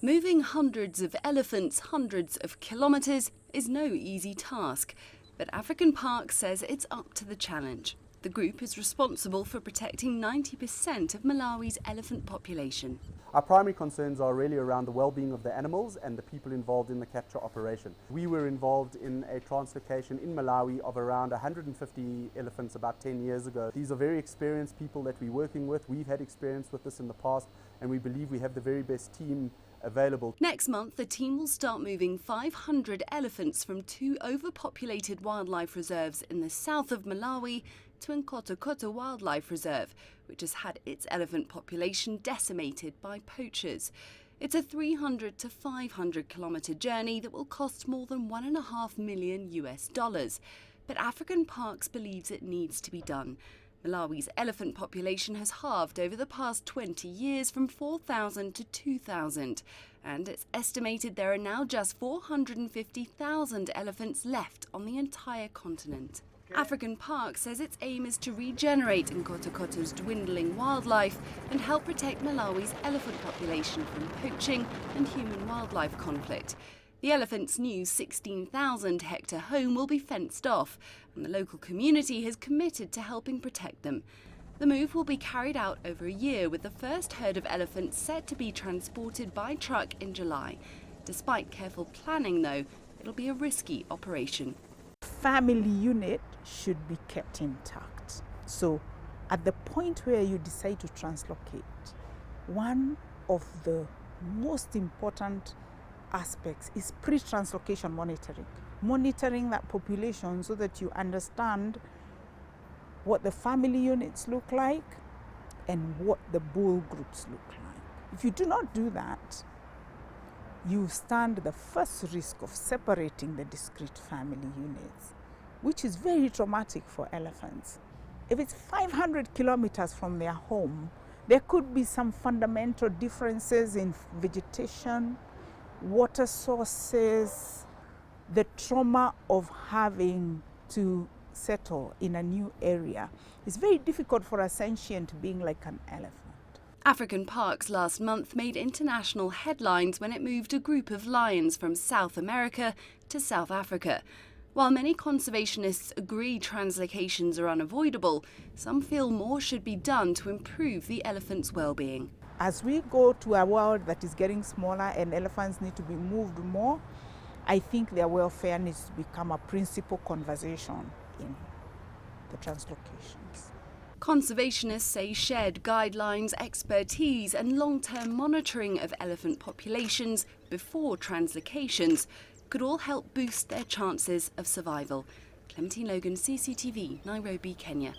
Moving hundreds of elephants hundreds of kilometres is no easy task, but African Park says it's up to the challenge. The group is responsible for protecting 90% of Malawi's elephant population. Our primary concerns are really around the well-being of the animals and the people involved in the capture operation. We were involved in a translocation in Malawi of around 150 elephants about 10 years ago. These are very experienced people that we're working with. We've had experience with this in the past, and we believe we have the very best team available. Next month, the team will start moving 500 elephants from 2 overpopulated wildlife reserves in the south of Malawi to Nkotokota Wildlife Reserve, which has had its elephant population decimated by poachers. It's a 300 to 500 kilometre journey that will cost more than $1.5 million. But African Parks believes it needs to be done. Malawi's elephant population has halved over the past 20 years from 4,000 to 2,000, and it's estimated there are now just 450,000 elephants left on the entire continent. African Park says its aim is to regenerate Nkotokoto's dwindling wildlife and help protect Malawi's elephant population from poaching and human-wildlife conflict. The elephants' new 16,000-hectare home will be fenced off, and the local community has committed to helping protect them. The move will be carried out over a year, with the first herd of elephants set to be transported by truck in July. Despite careful planning, though, it'll be a risky operation. Family unit should be kept intact. So at the point where you decide to translocate, one of the most important aspects is pre-translocation monitoring. Monitoring that population so that you understand what the family units look like and what the bull groups look like. If you do not do that, you stand the first risk of separating the discrete family units, which is very traumatic for elephants. If it's 500 kilometers from their home, there could be some fundamental differences in vegetation, water sources, the trauma of having to settle in a new area. It's very difficult for a sentient being like an elephant. African Parks last month made international headlines when it moved a group of lions from South America to South Africa. While many conservationists agree translocations are unavoidable, some feel more should be done to improve the elephants' well-being. As we go to a world that is getting smaller and elephants need to be moved more, I think their welfare needs to become a principal conversation in the translocations. Conservationists say shared guidelines, expertise and long-term monitoring of elephant populations before translocations could all help boost their chances of survival. Clementine Logan, CCTV, Nairobi, Kenya.